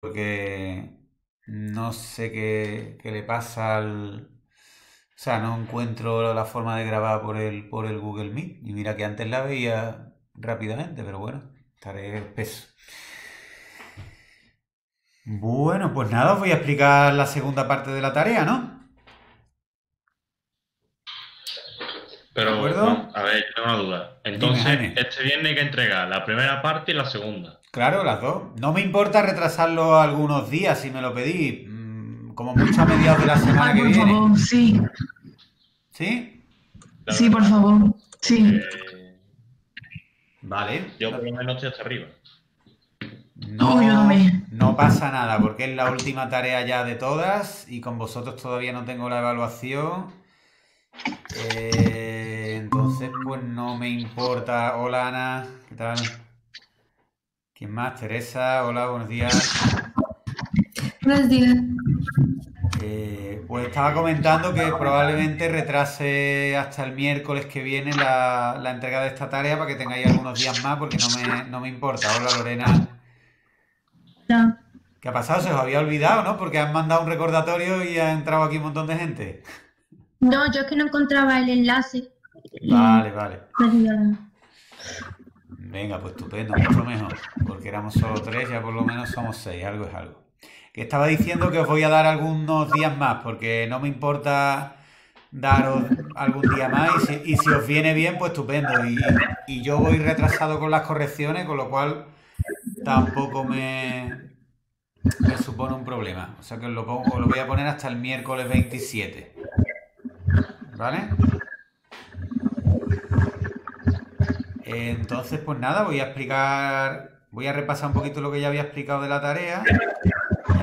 porque no sé qué le pasa al... O sea, no encuentro la forma de grabar por el Google Meet. Y mira que antes la veía rápidamente, pero bueno, estaré espeso. Bueno, pues nada, os voy a explicar la segunda parte de la tarea, ¿no? ¿De Pero, acuerdo? vamos, a ver, yo tengo una duda. Dime, Entonces, Jaime. este viernes hay que entregar la primera parte y la segunda. Claro, las dos. No me importa retrasarlo algunos días si me lo pedís, como mucho a mediados de la semana Ay, que por viene. favor, sí, ¿Sí? La sí, por verdad, favor, porque sí. Vale. yo por lo menos estoy hasta arriba. Oh, yo No, también. no pasa nada, porque es la última tarea ya de todas y con vosotros todavía no tengo la evaluación. Entonces, pues no me importa. Hola Ana, ¿qué tal? ¿Quién más? Teresa, hola, buenos días. Buenos días. Pues estaba comentando que probablemente retrase hasta el miércoles que viene la entrega de esta tarea para que tengáis algunos días más, porque no me importa. Hola Lorena. Ya. ¿Qué ha pasado? Se os había olvidado, ¿no? Porque han mandado un recordatorio y ha entrado aquí un montón de gente. No, yo es que no encontraba el enlace y Vale, vale. me dio la... Venga, pues estupendo, mucho mejor. Porque éramos solo tres, ya por lo menos somos seis, algo es algo. Que estaba diciendo que os voy a dar algunos días más, porque no me importa daros algún día más y si os viene bien, pues estupendo. Y yo voy retrasado con las correcciones, con lo cual tampoco me supone un problema. O sea que os lo voy a poner hasta el miércoles 27. ¿Vale? Entonces, pues nada, voy a repasar un poquito lo que ya había explicado de la tarea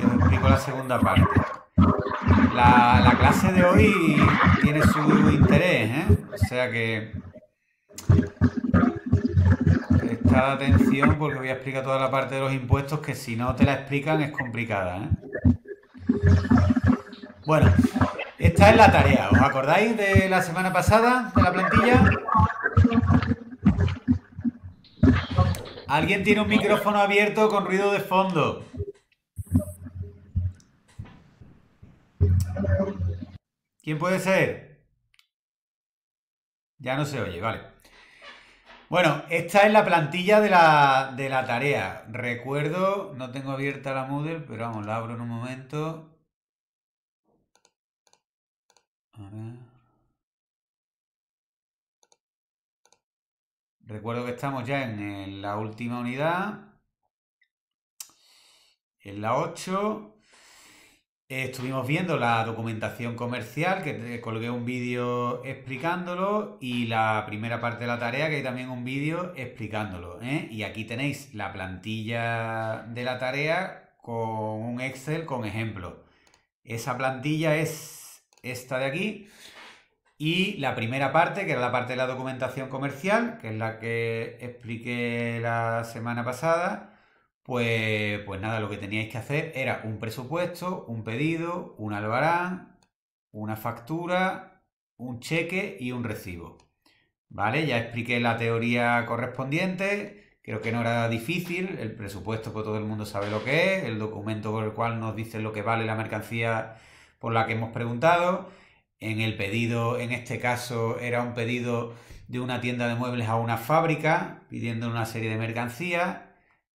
y os explico la segunda parte. La clase de hoy tiene su interés, ¿eh? O sea que prestad atención porque voy a explicar toda la parte de los impuestos que si no te la explican es complicada, ¿eh? Bueno, esta es la tarea. ¿Os acordáis de la semana pasada, de la plantilla? ¿Alguien tiene un micrófono abierto con ruido de fondo? ¿Quién puede ser? Ya no se oye, vale. Bueno, esta es la plantilla de la tarea. Recuerdo, no tengo abierta la Moodle, pero vamos, la abro en un momento. A ver. Recuerdo que estamos ya en la última unidad, en la 8. Estuvimos viendo la documentación comercial, que te colgué un vídeo explicándolo, y la primera parte de la tarea, que hay también un vídeo explicándolo, ¿eh? Y aquí tenéis la plantilla de la tarea con un Excel con ejemplos. Esa plantilla es esta de aquí. Y la primera parte, que era la parte de la documentación comercial, que es la que expliqué la semana pasada, pues nada, lo que teníais que hacer era un presupuesto, un pedido, un albarán, una factura, un cheque y un recibo. ¿Vale? Ya expliqué la teoría correspondiente, creo que no era difícil, el presupuesto pues todo el mundo sabe lo que es, el documento por el cual nos dice lo que vale la mercancía por la que hemos preguntado. En el pedido, en este caso, era un pedido de una tienda de muebles a una fábrica, pidiendo una serie de mercancías.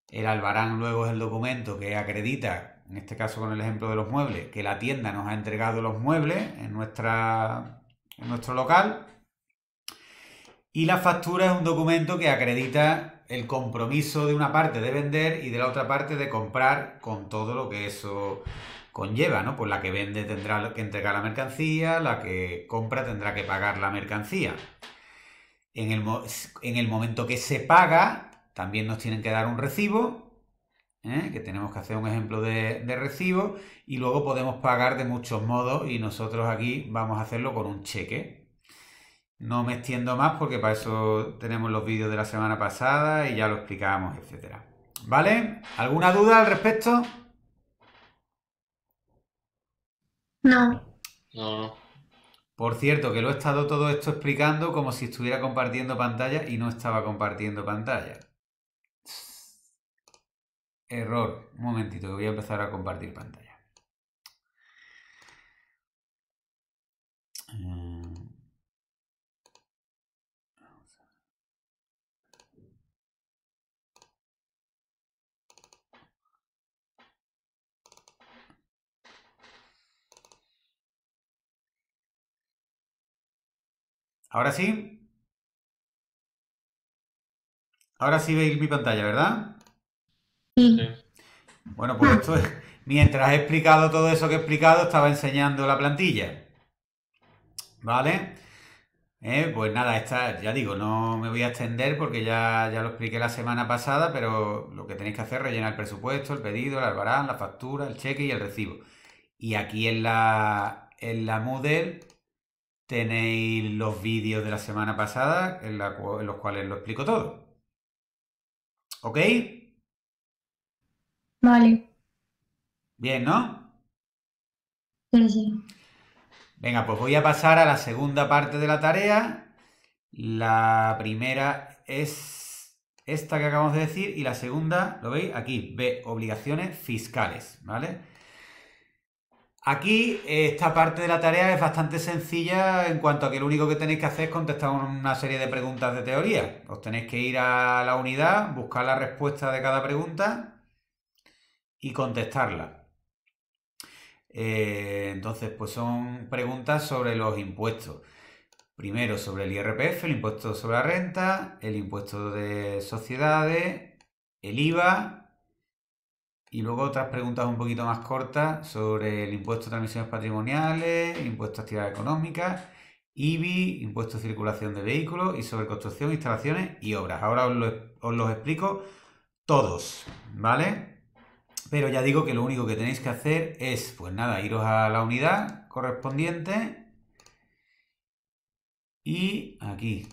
El albarán luego es el documento que acredita, en este caso con el ejemplo de los muebles, que la tienda nos ha entregado los muebles en nuestro local. Y la factura es un documento que acredita el compromiso de una parte de vender y de la otra parte de comprar con todo lo que eso conlleva, ¿no? Pues la que vende tendrá que entregar la mercancía, la que compra tendrá que pagar la mercancía. En el, en el momento que se paga, también nos tienen que dar un recibo, que tenemos que hacer un ejemplo de recibo, y luego podemos pagar de muchos modos y nosotros aquí vamos a hacerlo con un cheque. No me extiendo más porque para eso tenemos los vídeos de la semana pasada y ya lo explicábamos, etcétera. ¿Vale? ¿Alguna duda al respecto? No, No, no. Por cierto, que lo he estado todo esto explicando como si estuviera compartiendo pantalla y no estaba compartiendo pantalla. Error. Un momentito, que voy a empezar a compartir pantalla. ¿Ahora sí? Ahora sí veis mi pantalla, ¿verdad? Sí. Sí. Bueno, pues esto es... Mientras he explicado todo eso que he explicado, estaba enseñando la plantilla. ¿Vale? Pues nada, esta, ya digo, no me voy a extender porque ya lo expliqué la semana pasada, pero lo que tenéis que hacer es rellenar el presupuesto, el pedido, el albarán, la factura, el cheque y el recibo. Y aquí en la Moodle tenéis los vídeos de la semana pasada en los cuales lo explico todo. ¿Ok? Vale. Bien, ¿no? Sí, sí. Venga, pues voy a pasar a la segunda parte de la tarea. La primera es esta que acabamos de decir y la segunda, ¿lo veis? Aquí, B, obligaciones fiscales, ¿vale? Aquí esta parte de la tarea es bastante sencilla en cuanto a que lo único que tenéis que hacer es contestar una serie de preguntas de teoría. Os tenéis que ir a la unidad, buscar la respuesta de cada pregunta y contestarla. Entonces, pues son preguntas sobre los impuestos. Primero sobre el IRPF, el impuesto sobre la renta, el impuesto de sociedades, el IVA y luego otras preguntas un poquito más cortas sobre el impuesto de transmisiones patrimoniales, impuesto a actividades económicas, IBI, impuesto de circulación de vehículos y sobre construcción, instalaciones y obras. Ahora os los explico todos, ¿vale? Pero ya digo que lo único que tenéis que hacer es, pues nada, iros a la unidad correspondiente y aquí,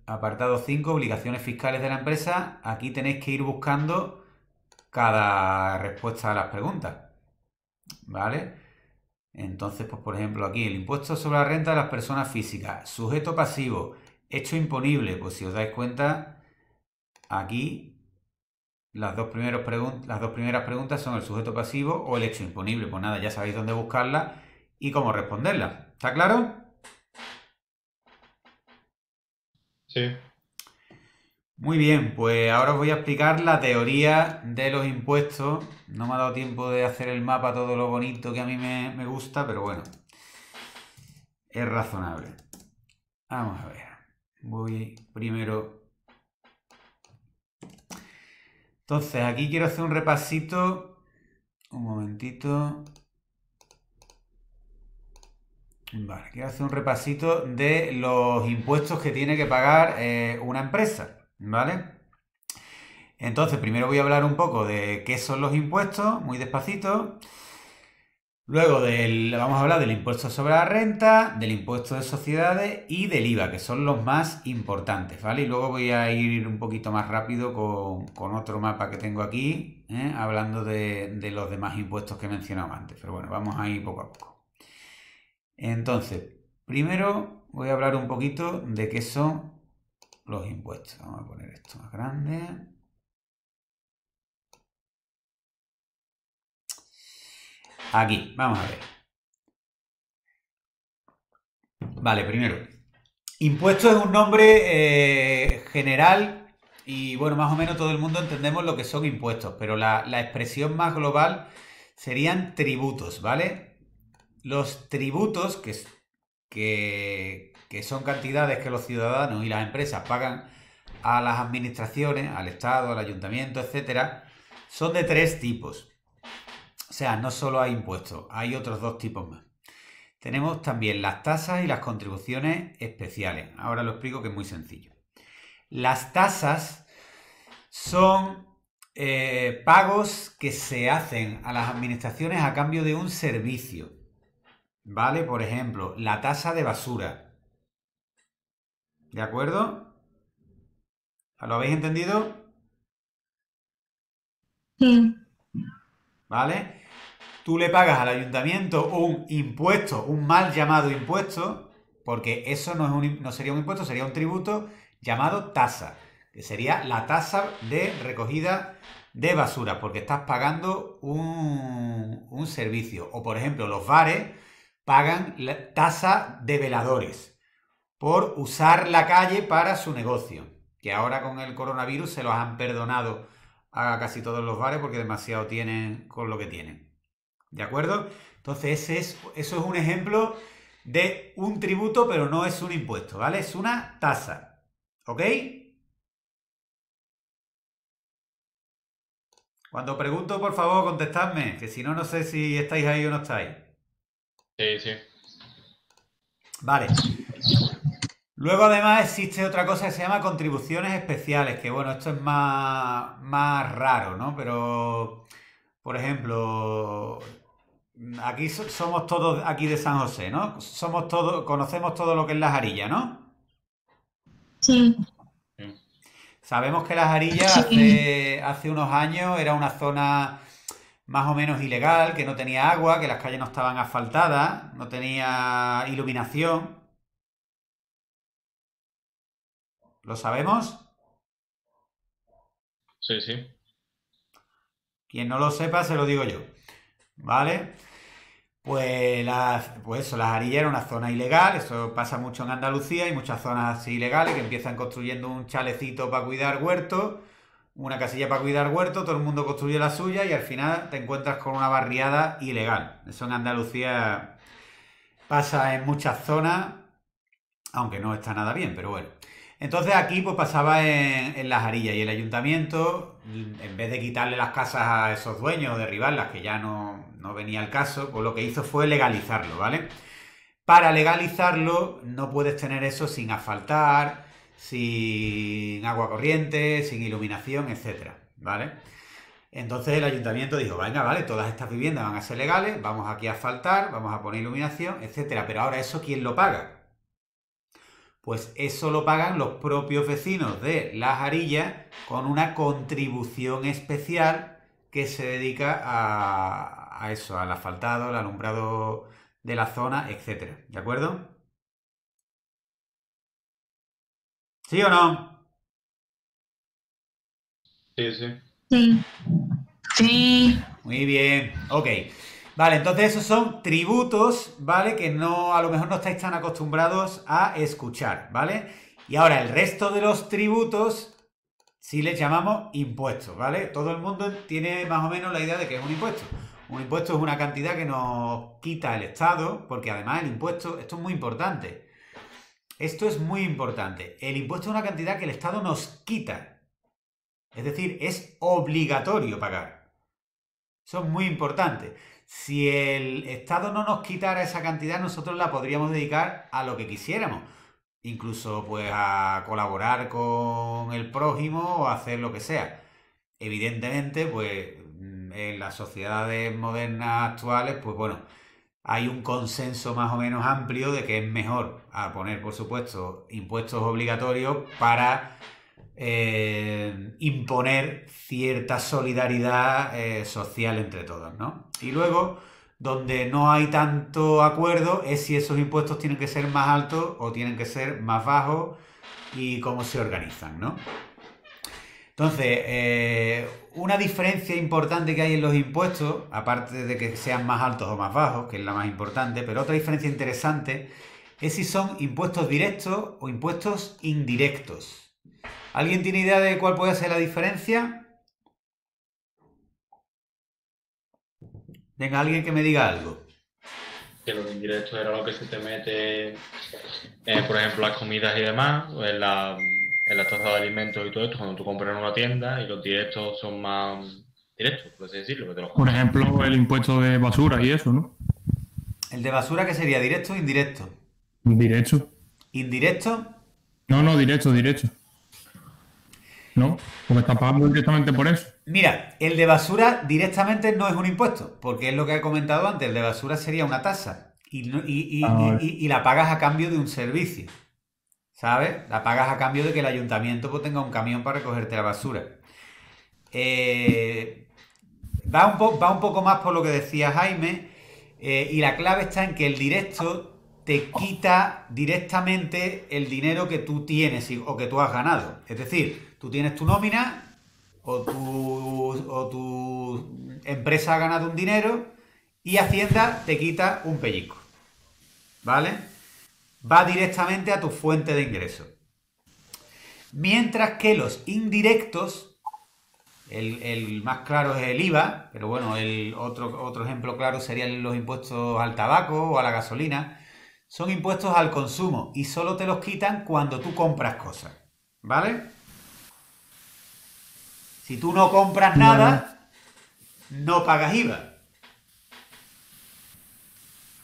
apartado 5, obligaciones fiscales de la empresa. Aquí tenéis que ir buscando cada respuesta a las preguntas, ¿vale? Entonces, pues por ejemplo, aquí el impuesto sobre la renta de las personas físicas, sujeto pasivo, hecho imponible. Pues si os dais cuenta, aquí las dos primeras preguntas son el sujeto pasivo o el hecho imponible. Pues nada, ya sabéis dónde buscarla y cómo responderla. ¿Está claro? Sí. Muy bien, pues ahora os voy a explicar la teoría de los impuestos. No me ha dado tiempo de hacer el mapa todo lo bonito que a mí me gusta, pero bueno, es razonable. Vamos a ver. Voy primero. Entonces, aquí quiero hacer un repasito. Un momentito. Vale, quiero hacer un repasito de los impuestos que tiene que pagar una empresa, ¿vale? Entonces, primero voy a hablar un poco de qué son los impuestos, muy despacito. Luego vamos a hablar del impuesto sobre la renta, del impuesto de sociedades y del IVA, que son los más importantes, ¿vale? Y luego voy a ir un poquito más rápido con otro mapa que tengo aquí, hablando de los demás impuestos que he mencionado antes. Pero bueno, vamos a ir poco a poco. Entonces, primero voy a hablar un poquito de qué son los impuestos. Vamos a poner esto más grande. Aquí, vamos a ver. Vale, primero. Impuesto es un nombre general y bueno, más o menos todo el mundo entendemos lo que son impuestos, pero la expresión más global serían tributos, ¿vale? Los tributos, que son cantidades que los ciudadanos y las empresas pagan a las administraciones, al Estado, al ayuntamiento, etcétera, son de tres tipos. O sea, no solo hay impuestos, hay otros dos tipos más. Tenemos también las tasas y las contribuciones especiales. Ahora lo explico que es muy sencillo. Las tasas son pagos que se hacen a las administraciones a cambio de un servicio. ¿Vale? Por ejemplo, la tasa de basura. ¿De acuerdo? ¿Lo habéis entendido? Sí. ¿Vale? Tú le pagas al ayuntamiento un impuesto, un mal llamado impuesto, porque eso no sería un impuesto, sería un tributo llamado tasa, que sería la tasa de recogida de basura, porque estás pagando un servicio. O, por ejemplo, los bares pagan la tasa de veladores por usar la calle para su negocio, que ahora con el coronavirus se los han perdonado a casi todos los bares porque demasiado tienen con lo que tienen. ¿De acuerdo? Entonces eso es un ejemplo de un tributo, pero no es un impuesto, ¿vale? Es una tasa. ¿Ok? Cuando pregunto, por favor, contestadme, que si no, no sé si estáis ahí o no estáis. Sí, sí. Vale. Luego, además, existe otra cosa que se llama contribuciones especiales, que bueno, esto es más raro, ¿no? Pero, por ejemplo, aquí somos todos aquí de San José, ¿no? Somos todos, conocemos todo lo que es la Jarilla, ¿no? Sí, Sabemos que la Jarilla sí, hace unos años era una zona más o menos ilegal, que no tenía agua, que las calles no estaban asfaltadas, no tenía iluminación. ¿Lo sabemos? Sí, sí. Quien no lo sepa, se lo digo yo. ¿Vale? Pues eso, la Jarilla era una zona ilegal, eso pasa mucho en Andalucía, hay muchas zonas así ilegales que empiezan construyendo un chalecito para cuidar huertos, una casilla para cuidar huertos, todo el mundo construye la suya y al final te encuentras con una barriada ilegal. Eso en Andalucía pasa en muchas zonas, aunque no está nada bien, pero bueno. Entonces aquí pues pasaba en las Arillas y el ayuntamiento, en vez de quitarle las casas a esos dueños o derribarlas, que ya no venía el caso, pues lo que hizo fue legalizarlo, ¿vale? Para legalizarlo no puedes tener eso sin asfaltar, sin agua corriente, sin iluminación, etcétera, ¿vale? Entonces el ayuntamiento dijo, venga, vale, todas estas viviendas van a ser legales, vamos aquí a asfaltar, vamos a poner iluminación, etcétera, pero ahora eso ¿quién lo paga? Pues eso lo pagan los propios vecinos de Las Arillas con una contribución especial que se dedica a eso, al asfaltado, al alumbrado de la zona, etcétera. ¿De acuerdo? ¿Sí o no? Sí, sí. sí, sí. Muy bien, ok. Vale, entonces esos son tributos, ¿vale? Que no, a lo mejor no estáis tan acostumbrados a escuchar, ¿vale? Y ahora el resto de los tributos sí les llamamos impuestos, ¿vale? Todo el mundo tiene más o menos la idea de que es un impuesto. Un impuesto es una cantidad que nos quita el Estado, porque además el impuesto, esto es muy importante. Esto es muy importante. El impuesto es una cantidad que el Estado nos quita. Es decir, es obligatorio pagar. Eso es muy importante. Si el Estado no nos quitara esa cantidad, nosotros la podríamos dedicar a lo que quisiéramos. Incluso pues a colaborar con el prójimo o a hacer lo que sea. Evidentemente, pues en las sociedades modernas actuales, pues bueno, hay un consenso más o menos amplio de que es mejor a poner, por supuesto, impuestos obligatorios para imponer cierta solidaridad social entre todos, ¿no? Y luego, donde no hay tanto acuerdo es si esos impuestos tienen que ser más altos o tienen que ser más bajos y cómo se organizan, ¿no? Entonces, una diferencia importante que hay en los impuestos, aparte de que sean más altos o más bajos, que es la más importante, pero otra diferencia interesante es si son impuestos directos o impuestos indirectos. ¿Alguien tiene idea de cuál puede ser la diferencia? Venga, alguien que me diga algo. Que lo indirecto era lo que se te mete, por ejemplo, las comidas y demás, o en la tasa de alimentos y todo esto, cuando tú compras en una tienda, y los directos son más directos, por así decirlo, que te los Por compras. ejemplo, el impuesto de basura y eso, ¿no? ¿El de basura qué sería? ¿Directo o indirecto? Directo. ¿Indirecto? No, no, directo, directo. ¿No? Porque está pagando directamente por eso. Mira, el de basura directamente no es un impuesto, porque es lo que he comentado antes, el de basura sería una tasa y la pagas a cambio de un servicio, ¿sabes? La pagas a cambio de que el ayuntamiento pues, tenga un camión para recogerte la basura. Va un poco más por lo que decía Jaime, y la clave está en que el directo te quita directamente el dinero que tú tienes o que tú has ganado. Es decir, tú tienes tu nómina o tu empresa ha ganado un dinero y Hacienda te quita un pellizco, ¿vale? Va directamente a tu fuente de ingresos. Mientras que los indirectos, el más claro es el IVA, pero bueno, el otro ejemplo claro serían los impuestos al tabaco o a la gasolina, son impuestos al consumo y solo te los quitan cuando tú compras cosas, ¿vale? Si tú no compras nada, no pagas IVA.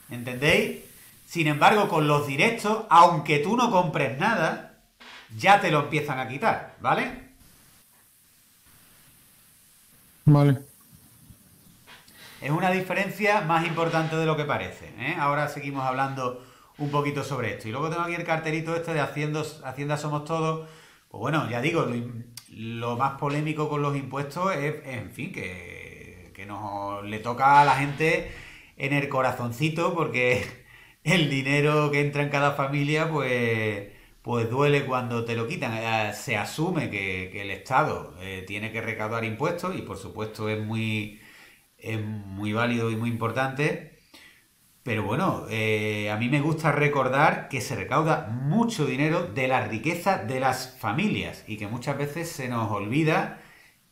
¿Entendéis? Sin embargo, con los directos, aunque tú no compres nada, ya te lo empiezan a quitar, ¿vale? Vale. Es una diferencia más importante de lo que parece, ¿eh? Ahora seguimos hablando un poquito sobre esto. Y luego tengo aquí el cartelito este de Hacienda Somos Todos. Pues bueno, ya digo, lo más polémico con los impuestos es, en fin, que nos le toca a la gente en el corazoncito porque el dinero que entra en cada familia, pues duele cuando te lo quitan. Se asume que el Estado tiene que recaudar impuestos y por supuesto es muy válido y muy importante. Pero bueno, a mí me gusta recordar que se recauda mucho dinero de la riqueza de las familias y que muchas veces se nos olvida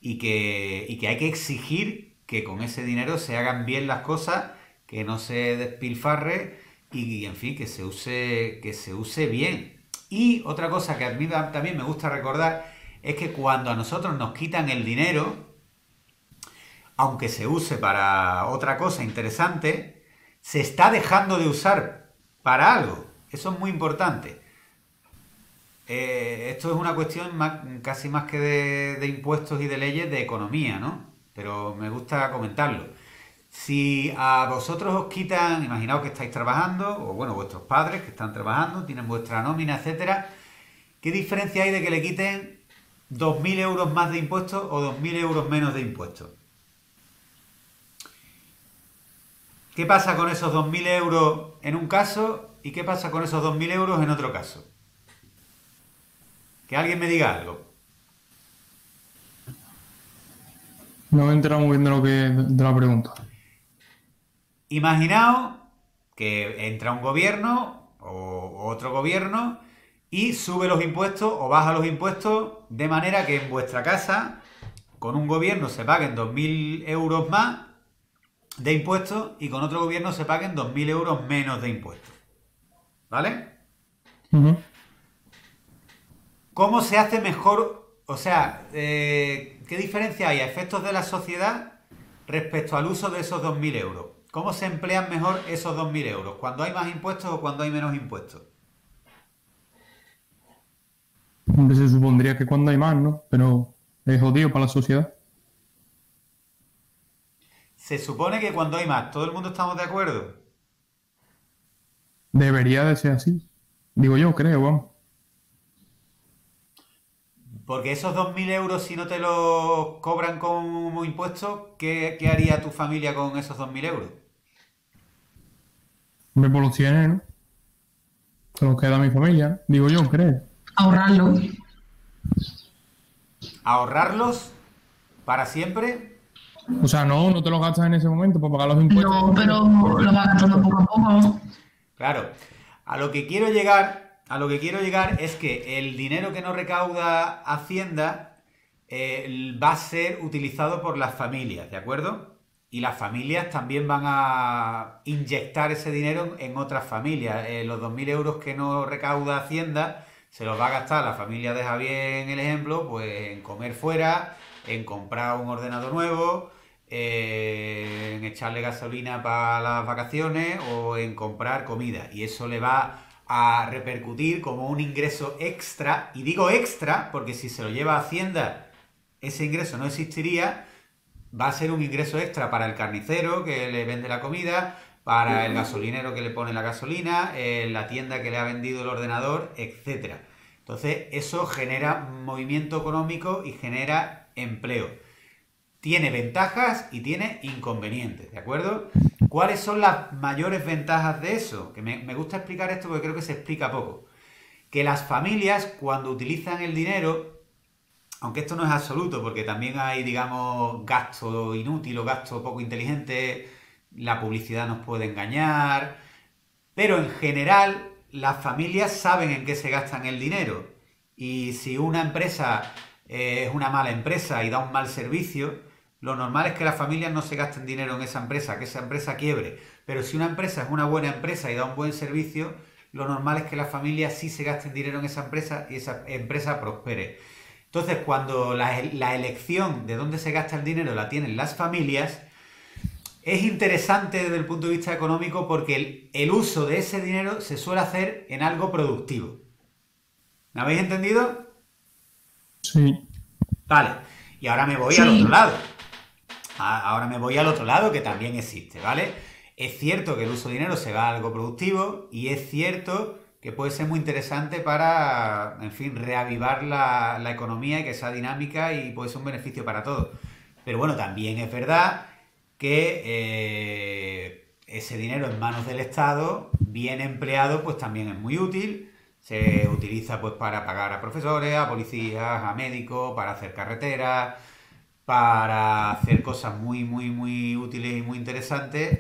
y que hay que exigir que con ese dinero se hagan bien las cosas, que no se despilfarre y en fin, que se use bien. Y otra cosa que a mí también me gusta recordar es que cuando a nosotros nos quitan el dinero, aunque se use para otra cosa interesante, se está dejando de usar para algo. Eso es muy importante. Esto es una cuestión casi más que de impuestos y de leyes, de economía, ¿no? Pero me gusta comentarlo. Si a vosotros os quitan, imaginaos que estáis trabajando, o bueno, vuestros padres que están trabajando, tienen vuestra nómina, etcétera, ¿qué diferencia hay de que le quiten 2.000 euros más de impuestos o 2.000 euros menos de impuestos? ¿Qué pasa con esos 2.000 euros en un caso y qué pasa con esos 2.000 euros en otro caso? Que alguien me diga algo. No me he enterado muy bien de la pregunta. Imaginaos que entra un gobierno o otro gobierno y sube los impuestos o baja los impuestos de manera que en vuestra casa con un gobierno se paguen 2.000 euros más de impuestos y con otro gobierno se paguen 2.000 euros menos de impuestos. ¿Vale? Ujú. ¿Cómo se hace mejor? O sea, ¿qué diferencia hay a efectos de la sociedad respecto al uso de esos 2.000 euros? ¿Cómo se emplean mejor esos 2.000 euros? ¿Cuando hay más impuestos o cuando hay menos impuestos? Hombre, se supondría que cuando hay más, ¿no? Pero es jodido para la sociedad. Se supone que cuando hay más, ¿todo el mundo estamos de acuerdo? Debería de ser así. Digo yo, creo, vamos. Porque esos 2.000 euros, si no te los cobran como impuestos, ¿qué haría tu familia con esos 2.000 euros? Hombre, por los 100, ¿no? Se los queda a mi familia. Digo yo, creo. Ahorrarlo. ¿Ahorrarlos para siempre? O sea, no te los gastas en ese momento para pagar los impuestos. No, pero lo va gastando poco a poco. Claro, a lo que quiero llegar es que el dinero que no recauda Hacienda va a ser utilizado por las familias, ¿de acuerdo? Y las familias también van a inyectar ese dinero en otras familias. Los 2.000 euros que no recauda Hacienda se los va a gastar la familia de Javier, en el ejemplo, pues en comer fuera, en comprar un ordenador nuevo, en echarle gasolina para las vacaciones o en comprar comida. Y eso le va a repercutir como un ingreso extra. Y digo extra porque si se lo lleva a Hacienda, ese ingreso no existiría. Va a ser un ingreso extra para el carnicero que le vende la comida, para el gasolinero que le pone la gasolina, la tienda que le ha vendido el ordenador, etcétera. Entonces, eso genera movimiento económico y genera empleo. Tiene ventajas y tiene inconvenientes, ¿de acuerdo? ¿Cuáles son las mayores ventajas de eso? Que me gusta explicar esto porque creo que se explica poco. Que las familias, cuando utilizan el dinero, aunque esto no es absoluto, porque también hay, digamos, gasto inútil o gasto poco inteligente, la publicidad nos puede engañar, pero en general las familias saben en qué se gastan el dinero. Y si una empresa es una mala empresa y da un mal servicio, lo normal es que las familias no se gasten dinero en esa empresa, que esa empresa quiebre. Pero si una empresa es una buena empresa y da un buen servicio, lo normal es que las familias sí se gasten dinero en esa empresa y esa empresa prospere. Entonces, cuando la elección de dónde se gasta el dinero la tienen las familias, es interesante desde el punto de vista económico porque el uso de ese dinero se suele hacer en algo productivo. ¿Me habéis entendido? Sí. Vale. Y ahora me voy Sí. al otro lado. Ahora me voy al otro lado que también existe, ¿vale? Es cierto que el uso de dinero se va a algo productivo y es cierto que puede ser muy interesante para, en fin, reavivar la economía y que sea dinámica y puede ser un beneficio para todos. Pero bueno, también es verdad que ese dinero en manos del Estado, bien empleado, pues también es muy útil. Se utiliza pues para pagar a profesores, a policías, a médicos, para hacer carreteras, para hacer cosas muy, muy, muy útiles y muy interesantes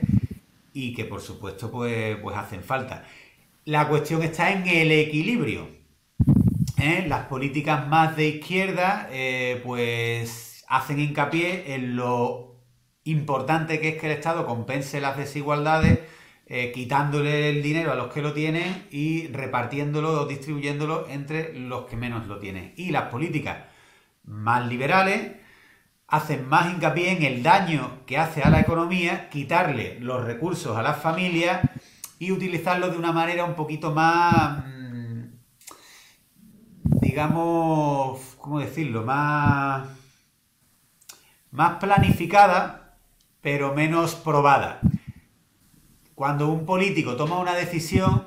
y que por supuesto pues hacen falta. La cuestión está en el equilibrio. Las políticas más de izquierda pues hacen hincapié en lo importante que es que el Estado compense las desigualdades, quitándole el dinero a los que lo tienen y repartiéndolo o distribuyéndolo entre los que menos lo tienen. Y las políticas más liberales hacen más hincapié en el daño que hace a la economía, quitarle los recursos a las familias y utilizarlos de una manera un poquito más, digamos, ¿cómo decirlo? Más planificada, pero menos probada. Cuando un político toma una decisión,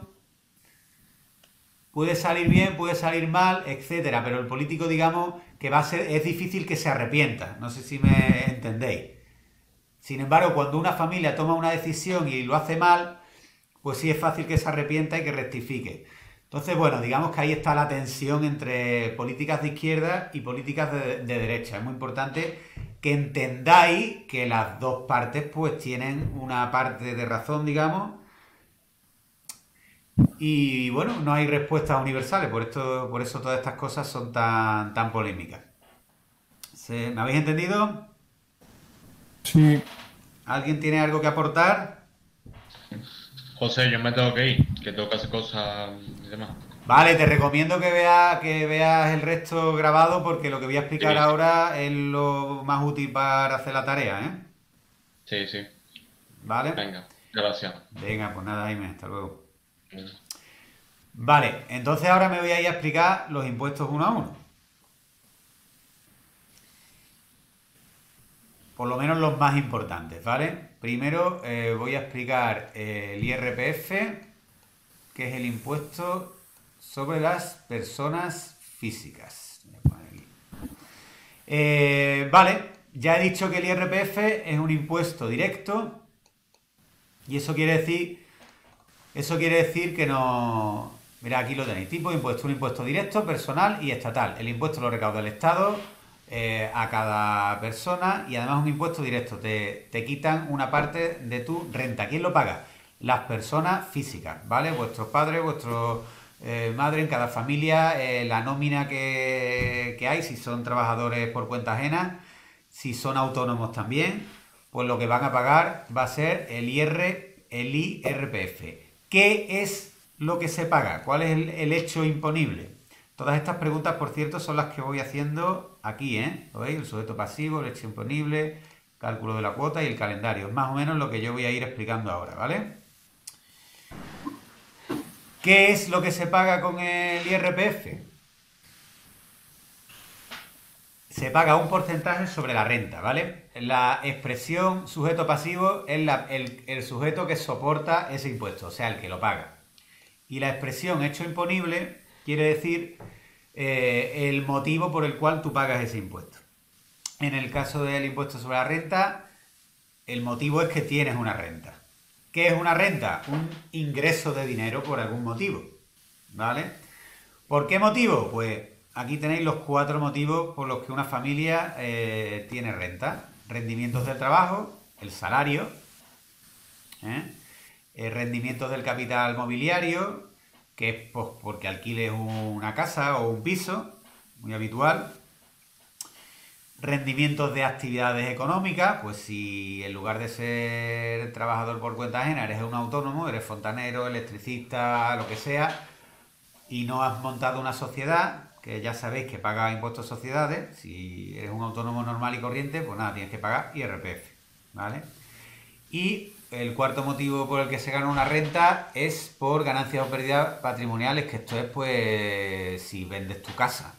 puede salir bien, puede salir mal, etcétera, pero el político, digamos, que es difícil que se arrepienta. No sé si me entendéis. Sin embargo, cuando una familia toma una decisión y lo hace mal, pues sí es fácil que se arrepienta y que rectifique. Entonces, bueno, digamos que ahí está la tensión entre políticas de izquierda y políticas de derecha. Es muy importante que entendáis que las dos partes pues tienen una parte de razón, digamos, y bueno, no hay respuestas universales, por eso todas estas cosas son tan polémicas. ¿Me habéis entendido? Sí. ¿Alguien tiene algo que aportar? José, yo me tengo que ir, que tengo que hacer cosas y demás. Vale, te recomiendo que veas el resto grabado porque lo que voy a explicar Sí. ahora es lo más útil para hacer la tarea, ¿eh? Sí, sí. ¿Vale? Venga, gracias. Venga, pues nada, Jaime, hasta luego. Venga. Vale, entonces ahora me voy a ir a explicar los impuestos uno a uno. Por lo menos los más importantes, ¿vale? Primero voy a explicar el IRPF, que es el impuesto sobre las personas físicas. Voy a poner aquí. Vale, ya he dicho que el IRPF es un impuesto directo y eso quiere decir que no... Mira, aquí lo tenéis. Tipo de impuesto, un impuesto directo, personal y estatal. El impuesto lo recauda el Estado a cada persona y además un impuesto directo. Te quitan una parte de tu renta. ¿Quién lo paga? Las personas físicas, ¿vale? Vuestros padres, vuestros madre, en cada familia, la nómina que hay, si son trabajadores por cuenta ajena, si son autónomos también, pues lo que van a pagar va a ser el IRPF. ¿Qué es lo que se paga? ¿Cuál es el hecho imponible? Todas estas preguntas, por cierto, son las que voy haciendo aquí, ¿eh? ¿Lo veis? El sujeto pasivo, el hecho imponible, cálculo de la cuota y el calendario. Es más o menos lo que yo voy a ir explicando ahora, ¿vale? ¿Qué es lo que se paga con el IRPF? Se paga un porcentaje sobre la renta, ¿vale? La expresión sujeto pasivo es el sujeto que soporta ese impuesto, o sea, el que lo paga. Y la expresión hecho imponible quiere decir el motivo por el cual tú pagas ese impuesto. En el caso del impuesto sobre la renta, el motivo es que tienes una renta. ¿Qué es una renta? Un ingreso de dinero por algún motivo, ¿vale? ¿Por qué motivo? Pues aquí tenéis los 4 motivos por los que una familia tiene renta. Rendimientos del trabajo, el salario, rendimientos del capital mobiliario, que es pues, porque alquiles una casa o un piso, muy habitual. Rendimientos de actividades económicas, pues si en lugar de ser trabajador por cuenta ajena eres un autónomo, eres fontanero, electricista, lo que sea, y no has montado una sociedad, que ya sabéis que paga impuestos a sociedades, si eres un autónomo normal y corriente, pues nada, tienes que pagar IRPF, ¿vale? Y el cuarto motivo por el que se gana una renta es por ganancias o pérdidas patrimoniales, que esto es pues si vendes tu casa.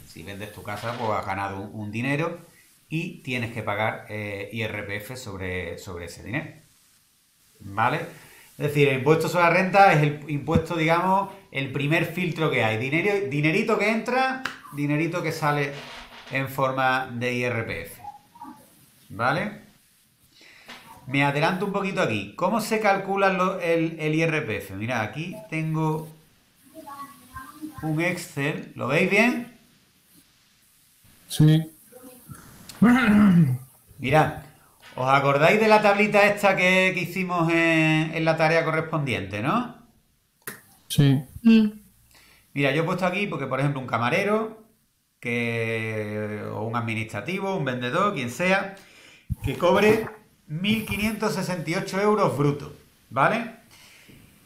Si vendes tu casa, pues has ganado un dinero y tienes que pagar IRPF sobre ese dinero. ¿Vale? Es decir, el impuesto sobre la renta es el impuesto, digamos, el primer filtro que hay. Dinerito que entra, dinerito que sale en forma de IRPF. ¿Vale? Me adelanto un poquito aquí. ¿Cómo se calcula el IRPF? Mirad, aquí tengo un Excel. ¿Lo veis bien? Sí. Mirad, ¿os acordáis de la tablita esta que hicimos en la tarea correspondiente, no? Sí. Mira, yo he puesto aquí porque, por ejemplo, un camarero o un administrativo, un vendedor, quien sea, que cobre 1.568 euros brutos, ¿vale?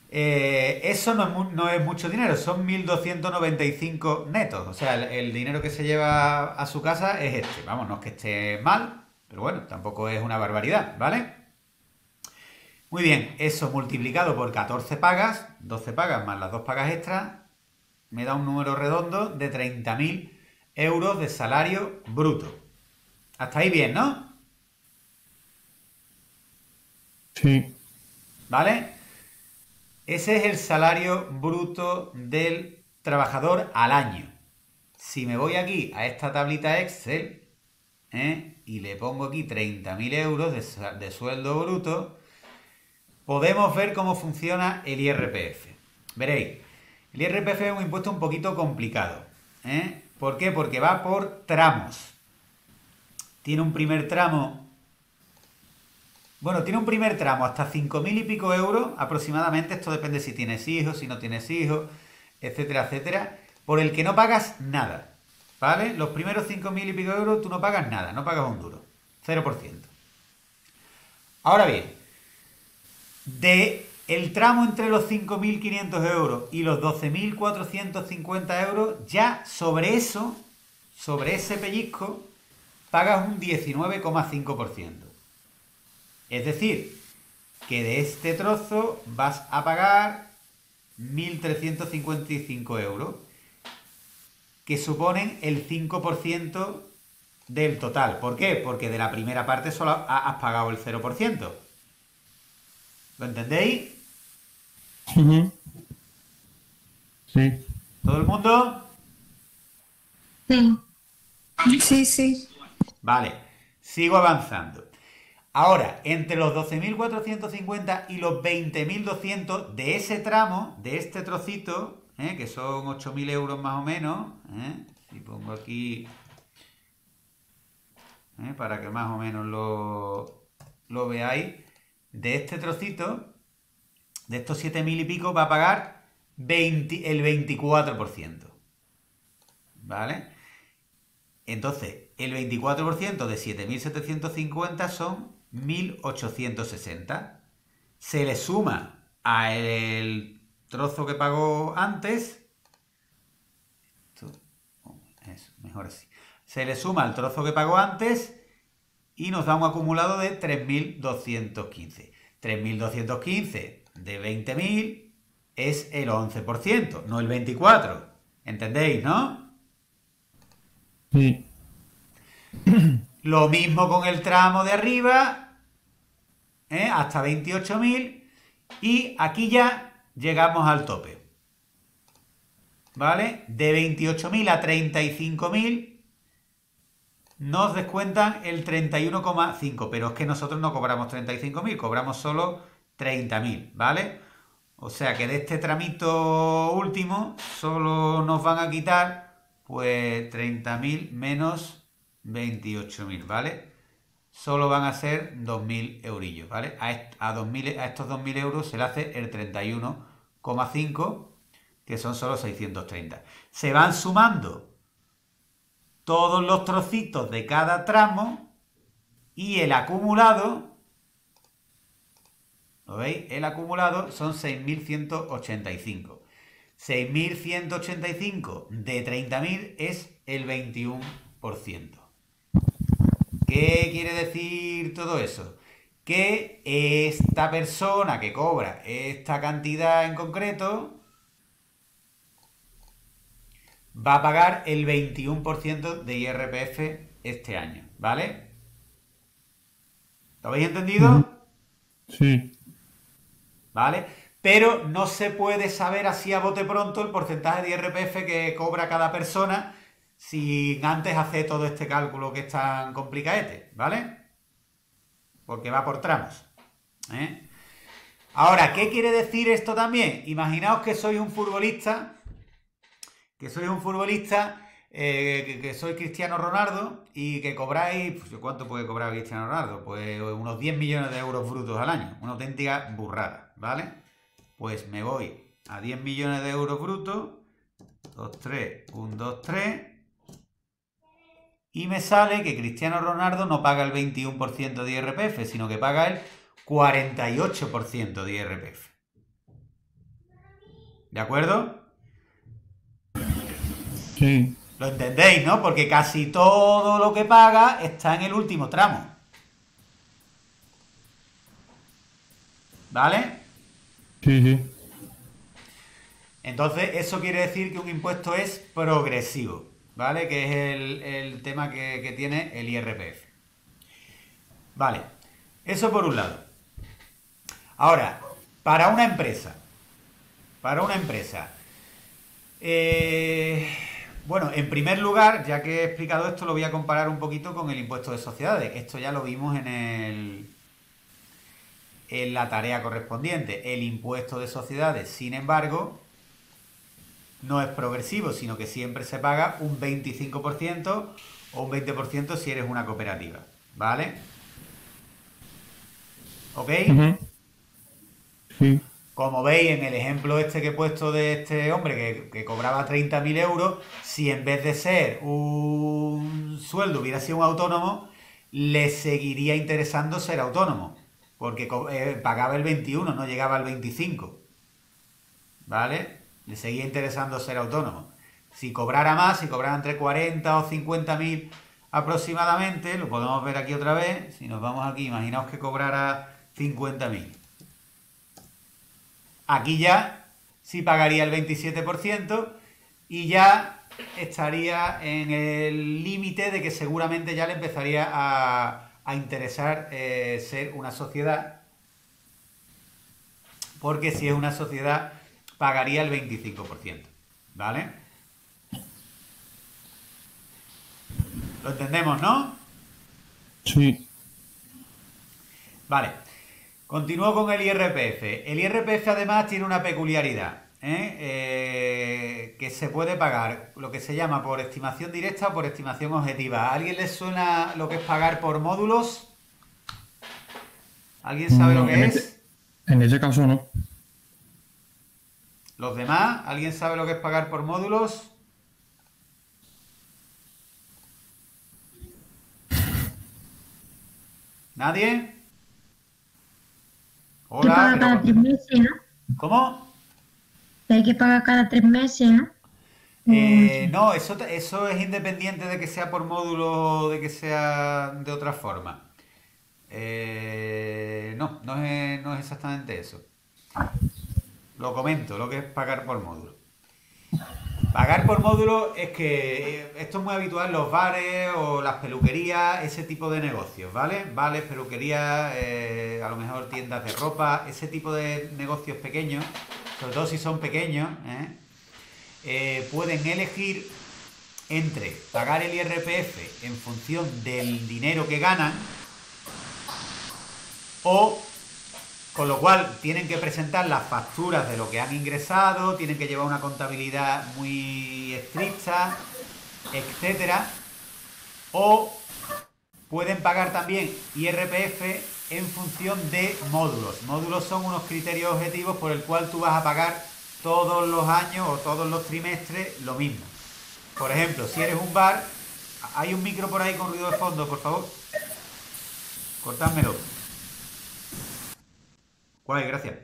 Eso no es mucho dinero, son 1.295 netos. O sea, el dinero que se lleva a su casa es este. Vamos, no es que esté mal, pero bueno, tampoco es una barbaridad, ¿vale? Muy bien, eso multiplicado por 14 pagas, 12 pagas más las 2 pagas extras, me da un número redondo de 30.000 euros de salario bruto. Hasta ahí bien, ¿no? Sí. ¿Vale? Ese es el salario bruto del trabajador al año. Si me voy aquí a esta tablita Excel y le pongo aquí 30.000 euros de sueldo bruto, podemos ver cómo funciona el IRPF. Veréis, el IRPF es un impuesto un poquito complicado. ¿Por qué? Porque va por tramos. Tiene un primer tramo... Bueno, tiene un primer tramo hasta 5.000 y pico euros aproximadamente. Esto depende si tienes hijos, si no tienes hijos, etcétera, etcétera. Por el que no pagas nada. ¿Vale? Los primeros 5.000 y pico euros tú no pagas nada, no pagas un duro. 0%. Ahora bien, de el tramo entre los 5.500 euros y los 12.450 euros, ya sobre eso, sobre ese pellizco, pagas un 19,5%. Es decir, que de este trozo vas a pagar 1.355 euros, que suponen el 5% del total. ¿Por qué? Porque de la primera parte solo has pagado el 0%. ¿Lo entendéis? Sí. ¿Todo el mundo? Sí. Sí, sí. Vale, sigo avanzando. Ahora, entre los 12.450 y los 20.200 de ese tramo, de este trocito, que son 8.000 euros más o menos, si pongo aquí, para que más o menos lo veáis, de este trocito, de estos 7.000 y pico, va a pagar el 24%. ¿Vale? Entonces, el 24% de 7.750 son 1.860. Se le suma al trozo que pagó antes. Eso, mejor así. Se le suma al trozo que pagó antes y nos da un acumulado de 3.215. 3.215 de 20.000 es el 11%, no el 24%. ¿Entendéis, no? Sí. Lo mismo con el tramo de arriba, hasta 28.000, y aquí ya llegamos al tope. ¿Vale? De 28.000 a 35.000 nos descuentan el 31,5, pero es que nosotros no cobramos 35.000, cobramos solo 30.000, ¿vale? O sea que de este tramito último solo nos van a quitar pues 30.000 menos 28.000, ¿vale? Solo van a ser 2.000 eurillos, ¿vale? A estos 2.000 euros se le hace el 31,5, que son solo 630. Se van sumando todos los trocitos de cada tramo y el acumulado, ¿lo veis? El acumulado son 6.185. 6.185 de 30.000 es el 21%. ¿Qué quiere decir todo eso? Que esta persona que cobra esta cantidad en concreto va a pagar el 21% de IRPF este año, ¿vale? ¿Lo habéis entendido? Sí. ¿Vale? Pero no se puede saber así a bote pronto el porcentaje de IRPF que cobra cada persona sin antes hacer todo este cálculo que es tan complicadete, ¿vale? Porque va por tramos, ¿eh? Ahora, ¿qué quiere decir esto también? Imaginaos que sois un futbolista, que soy Cristiano Ronaldo y que cobráis, pues, ¿cuánto puede cobrar Cristiano Ronaldo? Pues unos 10 millones de euros brutos al año, una auténtica burrada, ¿vale? Pues me voy a 10 millones de euros brutos, 2, 3, 1, 2, 3, y me sale que Cristiano Ronaldo no paga el 21% de IRPF, sino que paga el 48% de IRPF. ¿De acuerdo? Sí. ¿Lo entendéis, no? Porque casi todo lo que paga está en el último tramo. ¿Vale? Sí, sí. Entonces, eso quiere decir que un impuesto es progresivo, ¿vale? Que es el tema que tiene el IRPF. Vale, eso por un lado. Ahora, para una empresa, bueno, en primer lugar, ya que he explicado esto, lo voy a comparar un poquito con el impuesto de sociedades. Esto ya lo vimos en la tarea correspondiente. El impuesto de sociedades, sin embargo, no es progresivo, sino que siempre se paga un 25% o un 20% si eres una cooperativa, ¿vale? ¿Ok? Ujú. Sí. Como veis en el ejemplo este que he puesto de este hombre que cobraba 30.000 euros, si en vez de ser un sueldo hubiera sido un autónomo, le seguiría interesando ser autónomo, porque pagaba el 21, no llegaba al 25, ¿vale? Le seguía interesando ser autónomo. Si cobrara más, si cobrara entre 40 o 50.000 aproximadamente, lo podemos ver aquí otra vez, si nos vamos aquí, imaginaos que cobrara 50.000. Aquí ya sí pagaría el 27% y ya estaría en el límite de que seguramente ya le empezaría a interesar ser una sociedad, porque si es una sociedad pagaría el 25%, ¿vale? ¿Lo entendemos, no? Sí. Vale. Continúo con el IRPF. El IRPF además tiene una peculiaridad, que se puede pagar lo que se llama por estimación directa o por estimación objetiva. ¿A alguien le suena lo que es pagar por módulos? ¿Alguien sabe No, lo que es? En ese caso no. ¿Los demás? ¿Alguien sabe lo que es pagar por módulos? ¿Nadie? Que Hola, paga cada 3 meses, ¿no? ¿cómo? Que hay que pagar cada 3 meses, ¿no? No, eso es independiente de que sea por módulo o de que sea de otra forma. No es exactamente eso. Lo comento, lo que es pagar por módulo. Pagar por módulo es que esto es muy habitual en los bares o las peluquerías, ese tipo de negocios, ¿vale? Bares, peluquerías, a lo mejor tiendas de ropa, ese tipo de negocios pequeños, sobre todo si son pequeños, pueden elegir entre pagar el IRPF en función del dinero que ganan o, con lo cual, tienen que presentar las facturas de lo que han ingresado, tienen que llevar una contabilidad muy estricta etcétera, o pueden pagar también IRPF en función de módulos. Módulos son unos criterios objetivos por el cual tú vas a pagar todos los años o todos los trimestres lo mismo. Por ejemplo, si eres un bar, hay un micro por ahí con ruido de fondo, por favor. Cortádmelo. Guay, gracias.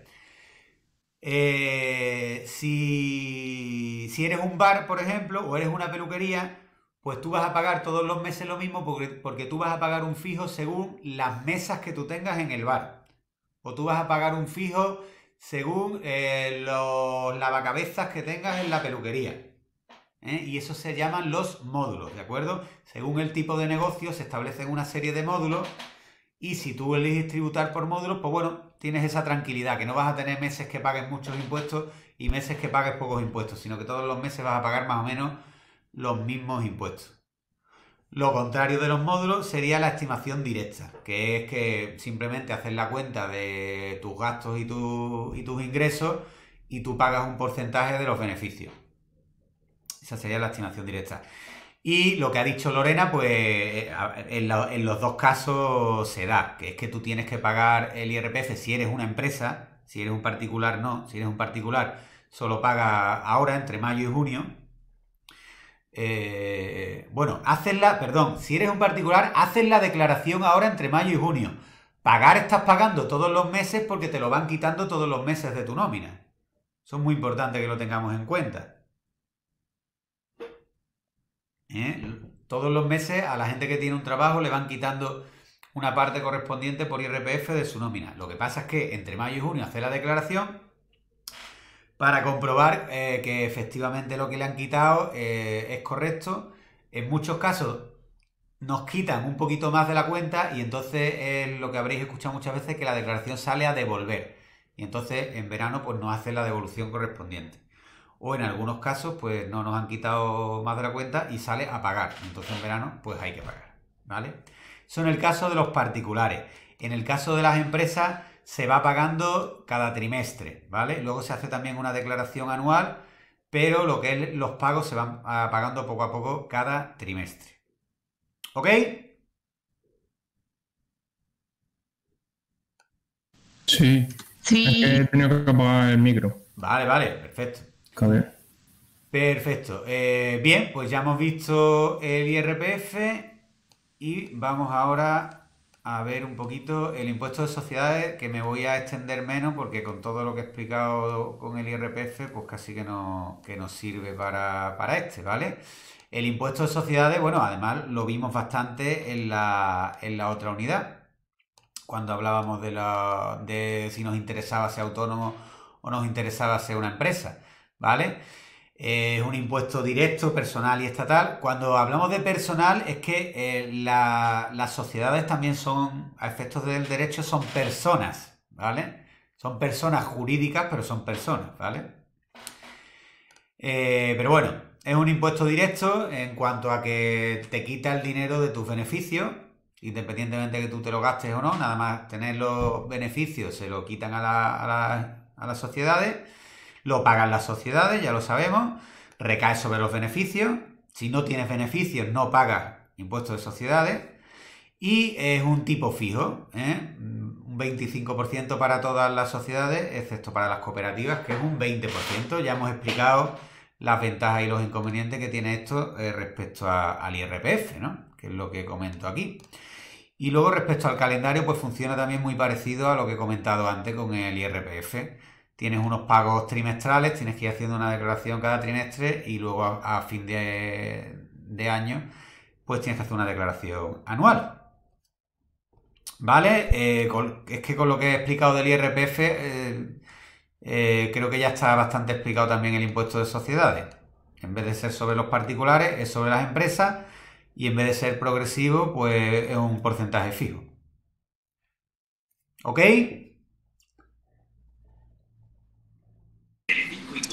Si eres un bar, por ejemplo, o eres una peluquería, pues tú vas a pagar todos los meses lo mismo porque tú vas a pagar un fijo según las mesas que tú tengas en el bar. O tú vas a pagar un fijo según los lavacabezas que tengas en la peluquería. Y eso se llaman los módulos, ¿de acuerdo? Según el tipo de negocio se establecen una serie de módulos y si tú eliges tributar por módulos, pues bueno, tienes esa tranquilidad, que no vas a tener meses que pagues muchos impuestos y meses que pagues pocos impuestos, sino que todos los meses vas a pagar más o menos los mismos impuestos. Lo contrario de los módulos sería la estimación directa, que es que simplemente haces la cuenta de tus gastos y tus ingresos y tú pagas un porcentaje de los beneficios. Esa sería la estimación directa. Y lo que ha dicho Lorena, pues en los dos casos se da, que es que tú tienes que pagar el IRPF si eres una empresa, si eres un particular no, si eres un particular solo paga ahora entre mayo y junio. Si eres un particular, haces la declaración ahora entre mayo y junio. Pagar estás pagando todos los meses porque te lo van quitando todos los meses de tu nómina. Eso es muy importante que lo tengamos en cuenta. Todos los meses a la gente que tiene un trabajo le van quitando una parte correspondiente por IRPF de su nómina. Lo que pasa es que entre mayo y junio hace la declaración para comprobar que efectivamente lo que le han quitado es correcto. En muchos casos nos quitan un poquito más de la cuenta y entonces es lo que habréis escuchado muchas veces, que la declaración sale a devolver. Y entonces en verano pues nos hace la devolución correspondiente. O en algunos casos, pues no nos han quitado más de la cuenta y sale a pagar. Entonces en verano, pues hay que pagar, ¿vale? Eso en el caso de los particulares. En el caso de las empresas, se va pagando cada trimestre, ¿vale? Luego se hace también una declaración anual, pero lo que es los pagos se van pagando poco a poco cada trimestre. ¿Ok? Sí. Sí. Es que he tenido que apagar el micro. Vale, perfecto. A ver. Perfecto. Bien, pues ya hemos visto el IRPF y vamos ahora a ver un poquito el impuesto de sociedades, que me voy a extender menos porque con todo lo que he explicado con el IRPF, pues casi que nos sirve para este, ¿vale? El impuesto de sociedades, bueno, además lo vimos bastante en la otra unidad, cuando hablábamos de si nos interesaba ser autónomo o nos interesaba ser una empresa, ¿vale? Es un impuesto directo, personal y estatal. Cuando hablamos de personal es que las sociedades también son, a efectos del derecho, son personas, ¿vale? Son personas jurídicas, pero son personas, ¿vale? Pero bueno, es un impuesto directo en cuanto a que te quita el dinero de tus beneficios, independientemente de que tú te lo gastes o no, nada más tener los beneficios se lo quitan a las sociedades. Lo pagan las sociedades, ya lo sabemos, recae sobre los beneficios. Si no tienes beneficios, no pagas impuestos de sociedades. Y es un tipo fijo, un 25% para todas las sociedades, excepto para las cooperativas, que es un 20%. Ya hemos explicado las ventajas y los inconvenientes que tiene esto respecto al IRPF, ¿no? Que es lo que comento aquí. Y luego respecto al calendario, pues funciona también muy parecido a lo que he comentado antes con el IRPF. Tienes unos pagos trimestrales, tienes que ir haciendo una declaración cada trimestre y luego a fin de año pues tienes que hacer una declaración anual. ¿Vale? Es que con lo que he explicado del IRPF creo que ya está bastante explicado también el impuesto de sociedades. En vez de ser sobre los particulares, es sobre las empresas y en vez de ser progresivo, pues es un porcentaje fijo. ¿Ok?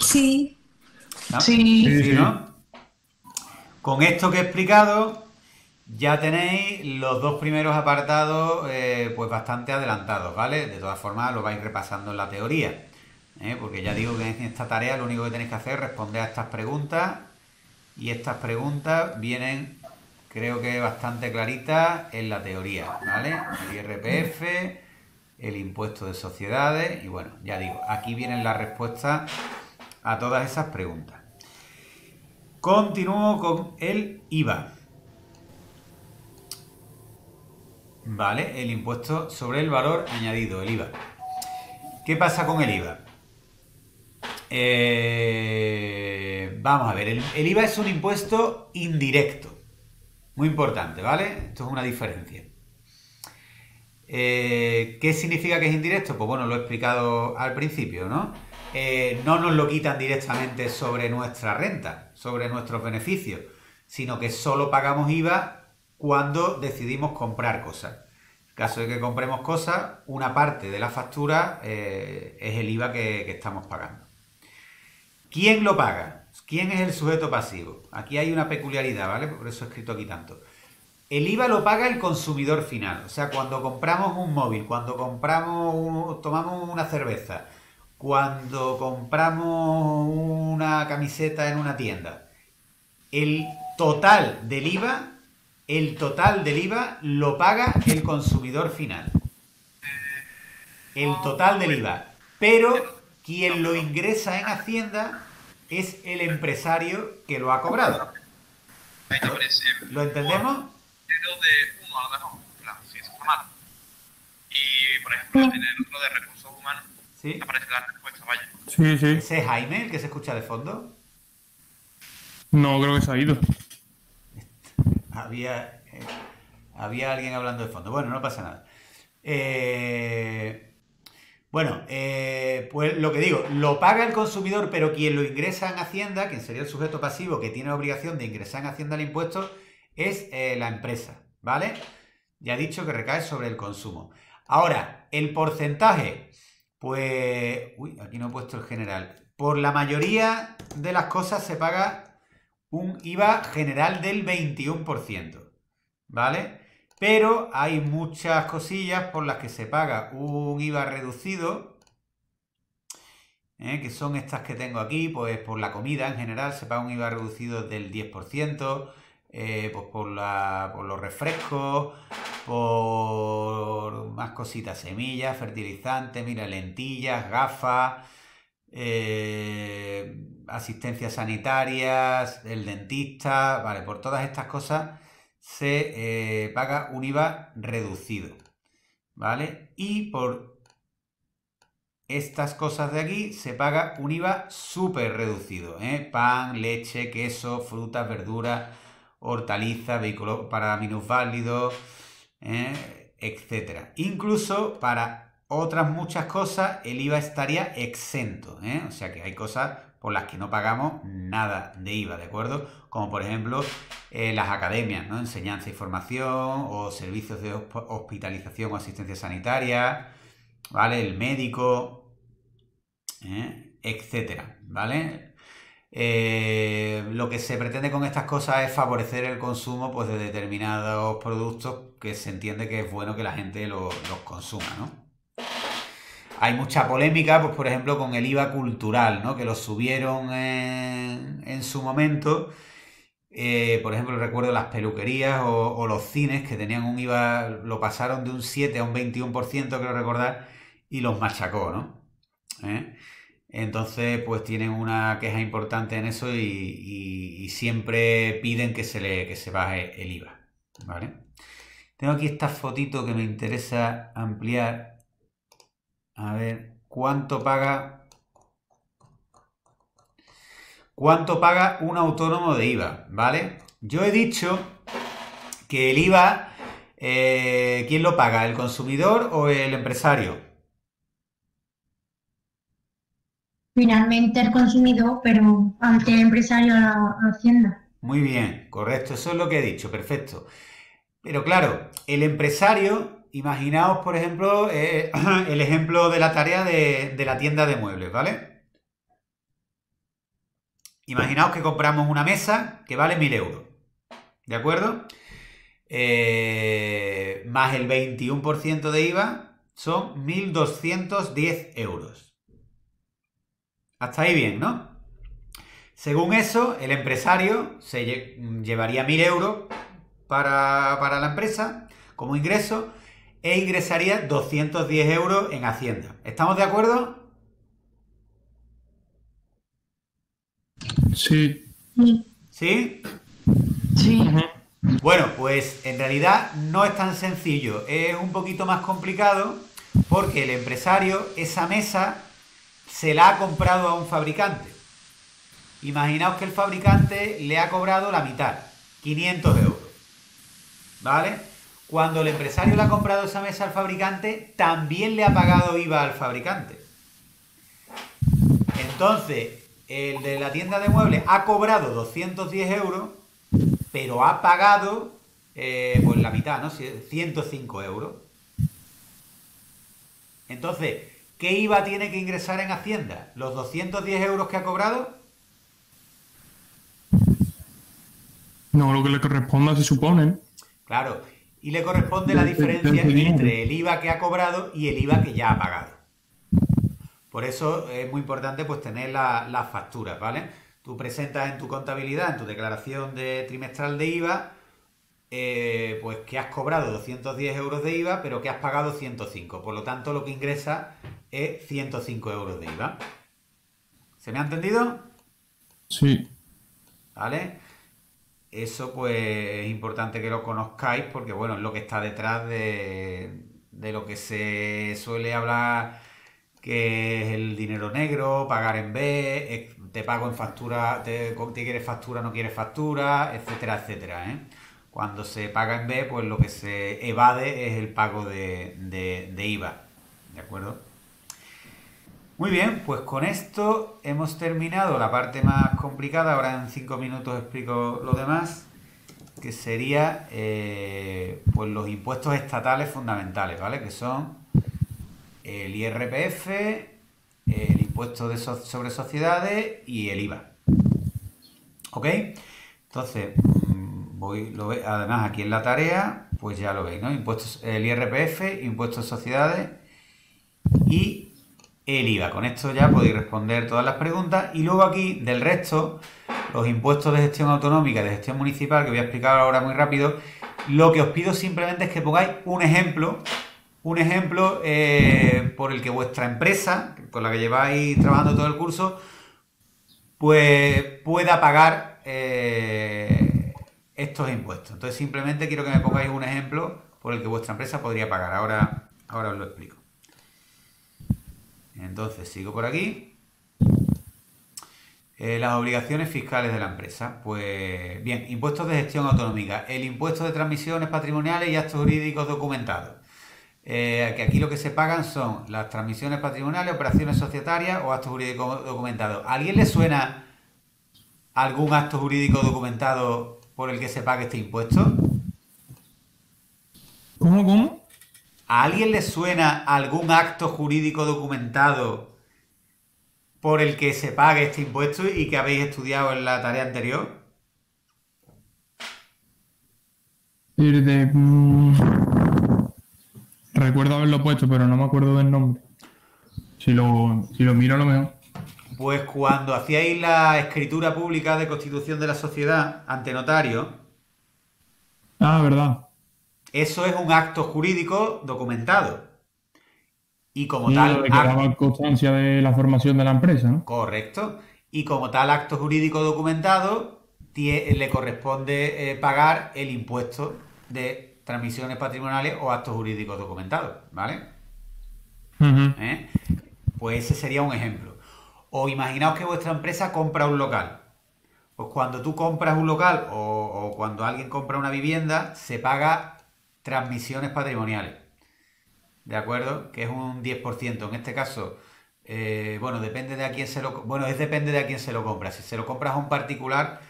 Sí. ¿No? Sí. Sí, ¿no? Con esto que he explicado, ya tenéis los dos primeros apartados pues bastante adelantados, ¿vale? De todas formas, lo vais repasando en la teoría, porque ya digo que en esta tarea lo único que tenéis que hacer es responder a estas preguntas Y estas preguntas vienen, creo que bastante claritas en la teoría, ¿vale? El IRPF, el impuesto de sociedades y bueno, ya digo, aquí vienen las respuestas a todas esas preguntas. Continúo con el IVA. Vale, el impuesto sobre el valor añadido, el IVA. ¿Qué pasa con el IVA? Vamos a ver, el IVA es un impuesto indirecto. Muy importante, ¿vale? Esto es una diferencia. ¿Qué significa que es indirecto? Pues bueno, lo he explicado al principio, ¿no? No nos lo quitan directamente sobre nuestra renta, sobre nuestros beneficios, sino que solo pagamos IVA cuando decidimos comprar cosas. En caso de que compremos cosas, una parte de la factura es el IVA que estamos pagando. ¿Quién lo paga? ¿Quién es el sujeto pasivo? Aquí hay una peculiaridad, ¿vale? Por eso he escrito aquí tanto. El IVA lo paga el consumidor final. O sea, cuando compramos un móvil, cuando tomamos una cerveza, cuando compramos una camiseta en una tienda, el total del IVA lo paga el consumidor final. El total del IVA. Pero quien lo ingresa en Hacienda es el empresario que lo ha cobrado. ¿Lo entendemos? De uno, a lo mejor, claro, si es humano. Y, por ejemplo, en el otro de recursos humanos, ¿Sí? aparece la respuesta, vaya. Sí, sí. ¿Ese es Jaime, el que se escucha de fondo? No, creo que se ha ido. Había alguien hablando de fondo. Bueno, no pasa nada. Pues lo que digo, lo paga el consumidor, pero quien lo ingresa en Hacienda, quien sería el sujeto pasivo que tiene la obligación de ingresar en Hacienda el impuesto, es la empresa, ¿vale? Ya he dicho que recae sobre el consumo. Ahora, el porcentaje, pues... Uy, aquí no he puesto el general. Por la mayoría de las cosas se paga un IVA general del 21%, ¿vale? Pero hay muchas cosillas por las que se paga un IVA reducido, que son estas que tengo aquí, pues por la comida en general se paga un IVA reducido del 10%, pues por los refrescos, por más cositas, semillas, fertilizantes, mira, lentillas, gafas, asistencias sanitarias, el dentista, vale, por todas estas cosas se paga un IVA reducido, ¿vale? Y por estas cosas de aquí se paga un IVA súper reducido, pan, leche, queso, frutas, verduras, hortalizas, vehículos para minusválidos, etcétera. Incluso para otras muchas cosas el IVA estaría exento, o sea que hay cosas por las que no pagamos nada de IVA, ¿de acuerdo? Como por ejemplo las academias, ¿no? Enseñanza y formación, o servicios de hospitalización o asistencia sanitaria, ¿vale? El médico, etcétera, ¿vale? Lo que se pretende con estas cosas es favorecer el consumo, pues, de determinados productos que se entiende que es bueno que la gente los consuma, ¿no? Hay mucha polémica, pues por ejemplo, con el IVA cultural, ¿no? Que lo subieron en su momento. Por ejemplo, recuerdo las peluquerías o los cines que tenían un IVA, lo pasaron de un 7 a un 21%, creo recordar, y los machacó, ¿no? Entonces, pues tienen una queja importante en eso y siempre piden que se baje el IVA, ¿vale? Tengo aquí esta fotito que me interesa ampliar. A ver, ¿cuánto paga un autónomo de IVA? ¿Vale? Yo he dicho que el IVA, ¿quién lo paga? ¿El consumidor o el empresario? Finalmente el consumidor, pero ante el empresario la Hacienda. Muy bien, correcto, eso es lo que he dicho, perfecto. Pero claro, el empresario, imaginaos, por ejemplo, el ejemplo de la tarea de la tienda de muebles, ¿vale? Imaginaos que compramos una mesa que vale 1.000 euros, ¿de acuerdo? Más el 21% de IVA son 1.210 euros. Hasta ahí bien, ¿no? Según eso, el empresario se llevaría 1.000 euros para la empresa como ingreso e ingresaría 210 euros en Hacienda. ¿Estamos de acuerdo? Sí. ¿Sí? Sí. Bueno, pues en realidad no es tan sencillo, es un poquito más complicado porque el empresario esa mesa se la ha comprado a un fabricante. Imaginaos que el fabricante le ha cobrado la mitad, 500 euros. ¿Vale? Cuando el empresario le ha comprado esa mesa al fabricante, también le ha pagado IVA al fabricante. Entonces, el de la tienda de muebles ha cobrado 210 euros, pero ha pagado pues la mitad, ¿no? 105 euros. Entonces, ¿qué IVA tiene que ingresar en Hacienda? ¿Los 210 euros que ha cobrado? No, lo que le corresponda se supone. Claro, y le corresponde la diferencia entre el IVA que ha cobrado y el IVA que ya ha pagado. Por eso es muy importante pues tener las facturas, ¿vale? Tú presentas en tu contabilidad, en tu declaración trimestral de IVA, pues que has cobrado 210 euros de IVA, pero que has pagado 105. Por lo tanto, lo que ingresa es 105 euros de IVA. ¿Se me ha entendido? Sí. ¿Vale? Eso pues es importante que lo conozcáis porque bueno, es lo que está detrás de lo que se suele hablar que es el dinero negro, pagar en B, te pago en factura, te quieres factura, no quieres factura, etcétera, etcétera, ¿eh? Cuando se paga en B, pues lo que se evade es el pago de IVA, ¿de acuerdo? Muy bien, pues con esto hemos terminado la parte más complicada. Ahora en 5 minutos explico lo demás, que sería pues los impuestos estatales fundamentales, ¿vale? Que son el IRPF, el impuesto sobre sociedades y el IVA. ¿Ok? Entonces, además aquí en la tarea, pues ya lo veis, ¿no? Impuestos, el IRPF, impuestos de sociedades y el IVA. Con esto ya podéis responder todas las preguntas. Y luego aquí, del resto, los impuestos de gestión autonómica, de gestión municipal, que voy a explicar ahora muy rápido, lo que os pido simplemente es que pongáis un ejemplo por el que vuestra empresa, con la que lleváis trabajando todo el curso, pues pueda pagar estos impuestos. Entonces simplemente quiero que me pongáis un ejemplo por el que vuestra empresa podría pagar. Ahora os lo explico. Entonces sigo por aquí. Las obligaciones fiscales de la empresa. Pues bien, impuestos de gestión autonómica. El impuesto de transmisiones patrimoniales y actos jurídicos documentados. Que aquí lo que se pagan son las transmisiones patrimoniales, operaciones societarias o actos jurídicos documentados. ¿A alguien le suena algún acto jurídico documentado por el que se pague este impuesto? ¿Cómo? ¿A alguien le suena algún acto jurídico documentado por el que se pague este impuesto y que habéis estudiado en la tarea anterior? Recuerdo haberlo puesto, pero no me acuerdo del nombre. Si lo miro a lo mejor. Pues cuando hacíais la escritura pública de constitución de la sociedad ante notario, Ah, verdad. eso es un acto jurídico documentado. Y como Sí, tal, lo de que daba constancia de la formación de la empresa, ¿no? correcto. Y como tal acto jurídico documentado, le corresponde pagar el impuesto de transmisiones patrimoniales o actos jurídicos documentados, ¿vale? Ujú. Pues ese sería un ejemplo. O imaginaos que vuestra empresa compra un local. Pues cuando tú compras un local o cuando alguien compra una vivienda, se paga transmisiones patrimoniales. ¿De acuerdo? Que es un 10%. En este caso, bueno, depende de a quién se lo... Bueno, depende de a quién se lo compra. Si se lo compras a un particular,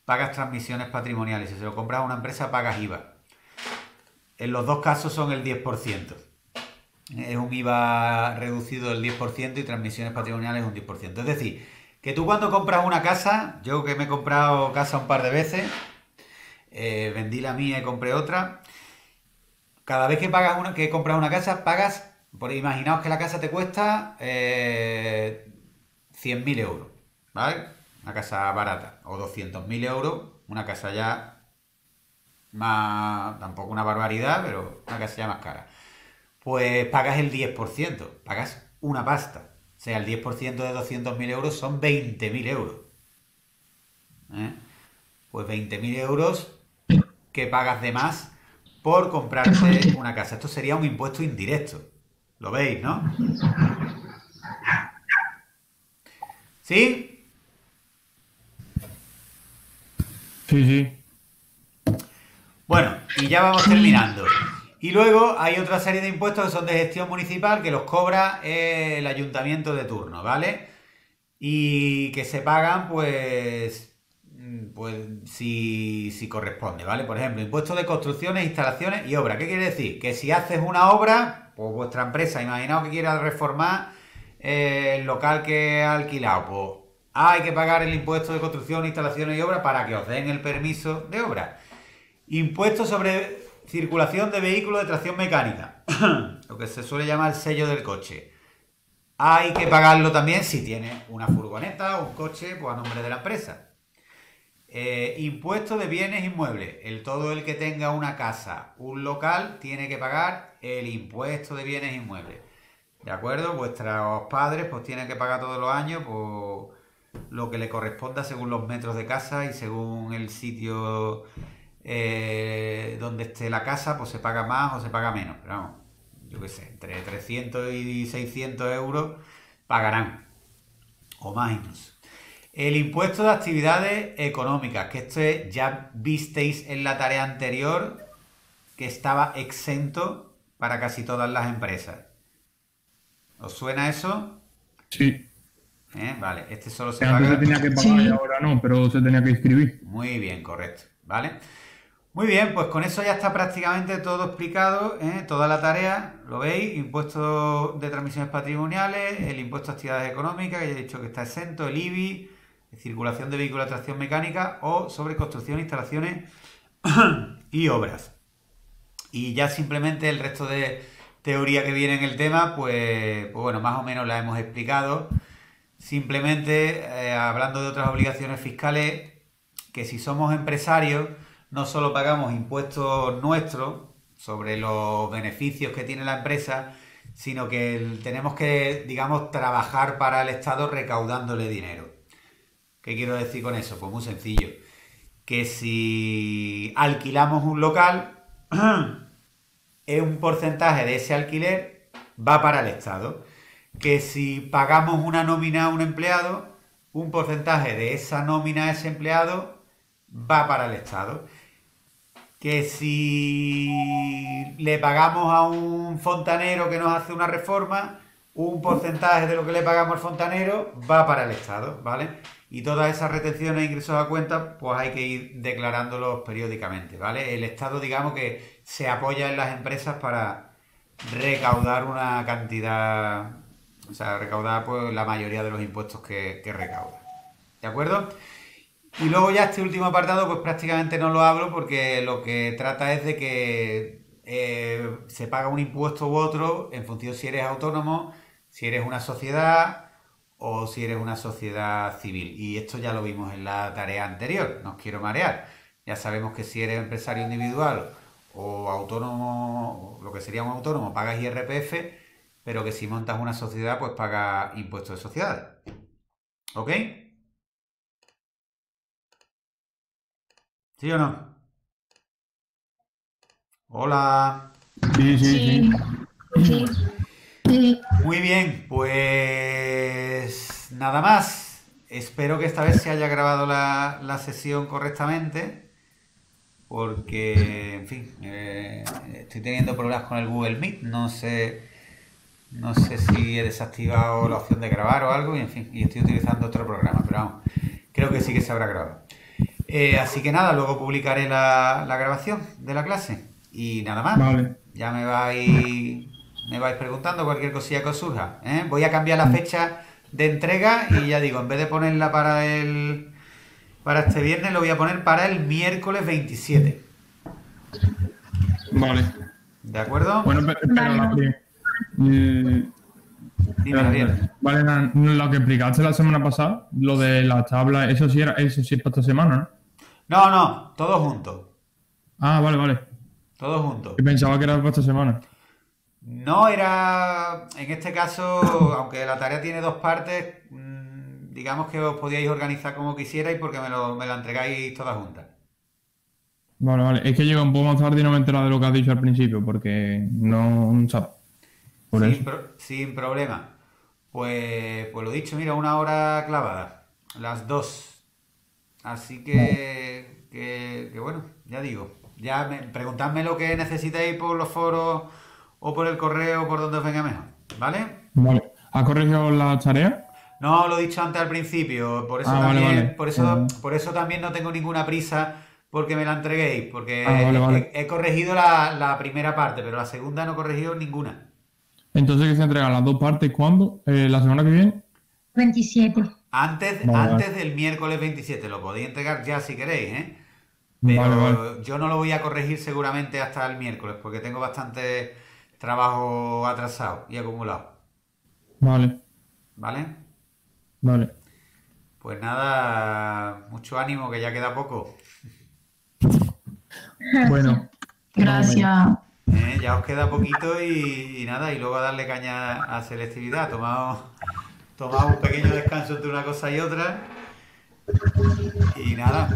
pagas transmisiones patrimoniales. Si se lo compras a una empresa, pagas IVA. En los dos casos son el 10%. Es un IVA reducido del 10% y transmisiones patrimoniales un 10%. Es decir, que tú cuando compras una casa, yo que me he comprado casa un par de veces, vendí la mía y compré otra, cada vez que compras una casa, pagas, imaginaos que la casa te cuesta 100.000 euros, ¿vale? una casa barata, o 200.000 euros, una casa ya más, tampoco una barbaridad, pero una casa ya más cara. Pues pagas el 10%, pagas una pasta. O sea, el 10% de 200.000 euros son 20.000 euros. ¿Eh? Pues 20.000 euros que pagas de más por comprarte una casa. Esto sería un impuesto indirecto. ¿Lo veis, no? ¿Sí? Sí, sí. Bueno, y ya vamos terminando. Y luego hay otra serie de impuestos que son de gestión municipal que los cobra el ayuntamiento de turno, ¿vale? Y que se pagan, pues si corresponde, ¿vale? Por ejemplo, impuestos de construcciones, instalaciones y obras. ¿Qué quiere decir? Que si haces una obra, pues vuestra empresa, imaginaos que quiera reformar el local que ha alquilado, pues hay que pagar el impuesto de construcción, instalaciones y obras para que os den el permiso de obra. Impuestos sobre circulación de vehículos de tracción mecánica, lo que se suele llamar sello del coche. Hay que pagarlo también si tienes una furgoneta o un coche, pues a nombre de la empresa. Impuesto de bienes inmuebles. Todo el que tenga una casa, un local, tiene que pagar el impuesto de bienes inmuebles. ¿De acuerdo? Vuestros padres pues tienen que pagar todos los años pues, lo que le corresponda según los metros de casa y según el sitio donde esté la casa, pues se paga más o se paga menos. Pero vamos, yo qué sé, entre 300 y 600 euros pagarán. O más incluso. El impuesto de actividades económicas, que esto ya visteis en la tarea anterior que estaba exento para casi todas las empresas. ¿Os suena eso? Sí. Vale, este solo se Que antes paga... se tenía que pagar y ahora no, pero se tenía que inscribir. Muy bien, correcto, ¿vale? Muy bien, pues con eso ya está prácticamente todo explicado, toda la tarea, ¿lo veis? Impuesto de transmisiones patrimoniales, el impuesto de actividades económicas, que ya he dicho que está exento, el IBI, circulación de vehículos de tracción mecánica o sobre construcción, instalaciones y obras. Y ya simplemente el resto de teoría que viene en el tema, pues bueno, más o menos la hemos explicado. Simplemente hablando de otras obligaciones fiscales, que si somos empresarios, no solo pagamos impuestos nuestros sobre los beneficios que tiene la empresa, sino que tenemos que, digamos, trabajar para el Estado recaudándole dinero. ¿Qué quiero decir con eso? Pues muy sencillo. Que si alquilamos un local, un porcentaje de ese alquiler va para el Estado. Que si pagamos una nómina a un empleado, un porcentaje de esa nómina a ese empleado va para el Estado. Que si le pagamos a un fontanero que nos hace una reforma, un porcentaje de lo que le pagamos al fontanero va para el Estado, ¿vale? Y todas esas retenciones e ingresos a cuenta, pues hay que ir declarándolos periódicamente, ¿vale? El Estado, digamos que se apoya en las empresas para recaudar una cantidad, o sea, recaudar pues la mayoría de los impuestos que recauda. ¿De acuerdo? Y luego ya este último apartado pues prácticamente no lo hablo porque lo que trata es de que se paga un impuesto u otro en función si eres autónomo, si eres una sociedad o si eres una sociedad civil. Y esto ya lo vimos en la tarea anterior, no os quiero marear. Ya sabemos que si eres empresario individual o autónomo, lo que sería un autónomo, pagas IRPF, pero que si montas una sociedad pues pagas impuestos de sociedades. ¿Ok? ¿Sí o no? Hola. Sí, sí, sí. Sí. Muy bien, pues nada más. Espero que esta vez se haya grabado la sesión correctamente, porque, en fin, estoy teniendo problemas con el Google Meet. No sé si he desactivado la opción de grabar o algo, y en fin, y estoy utilizando otro programa, pero vamos, creo que sí que se habrá grabado. Así que nada, luego publicaré la grabación de la clase. Y nada más. Vale. Ya me vais preguntando cualquier cosilla que os surja. Voy a cambiar la fecha de entrega y ya digo, en vez de ponerla para este viernes, lo voy a poner para el miércoles 27. Vale. ¿De acuerdo? Bueno, pero Vale. Dime, Javier. Vale, lo que explicaste la semana pasada, lo de las tablas, eso sí es para esta semana, ¿no? No, todos juntos. Ah, vale. Todos juntos. Yo pensaba que era para esta semana. No era, en este caso, aunque la tarea tiene dos partes, digamos que os podíais organizar como quisierais porque me la entregáis todas juntas. Vale. Es que llega un poco más tarde y no me he enterado de lo que has dicho al principio, porque no sabes. Por eso. Sin problema. Pues lo dicho, mira, 1 hora clavada. Las 2. Así que bueno, ya digo. Preguntadme lo que necesitéis por los foros o por el correo, por donde os venga mejor. ¿Vale? Vale. ¿Has corregido las tareas? No, lo he dicho antes al principio. Por eso Vale. también, por eso también no tengo ninguna prisa porque me la entreguéis. Porque vale. he corregido la primera parte, pero la segunda no he corregido ninguna. Entonces, ¿que se entregan las dos partes cuándo? ¿La semana que viene? 27. Antes Vale. del miércoles 27, lo podéis entregar ya si queréis, ¿eh? Pero Vale. yo no lo voy a corregir seguramente hasta el miércoles, porque tengo bastante trabajo atrasado y acumulado. Vale. ¿Vale? Pues nada, mucho ánimo, que ya queda poco. Bueno. Gracias. Ya os queda poquito y nada, y luego a darle caña a selectividad. Tomaos un pequeño descanso entre una cosa y otra. Y nada,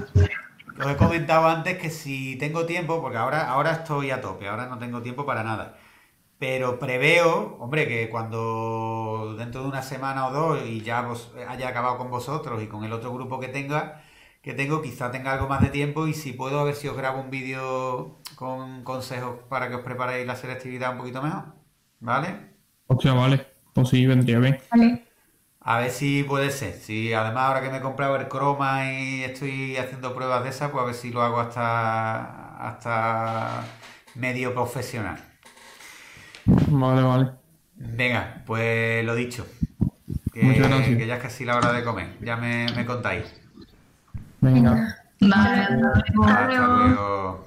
os he comentado antes que si tengo tiempo, porque ahora estoy a tope, ahora no tengo tiempo para nada. Pero preveo, hombre, que cuando dentro de una semana o dos y ya haya acabado con vosotros y con el otro grupo que tengo, quizá tenga algo más de tiempo y si puedo, a ver si os grabo un vídeo con consejos para que os preparéis la selectividad un poquito mejor. ¿Vale? Hostia, vale. Pues sí, vendría bien. Vale. A ver si puede ser. Si además ahora que me he comprado el Chroma y estoy haciendo pruebas de esas, pues a ver si lo hago hasta medio profesional. Vale. Venga, pues lo dicho. Muchas gracias. Que ya es casi la hora de comer. Ya me contáis. Venga. Vale, hasta luego. Hasta luego.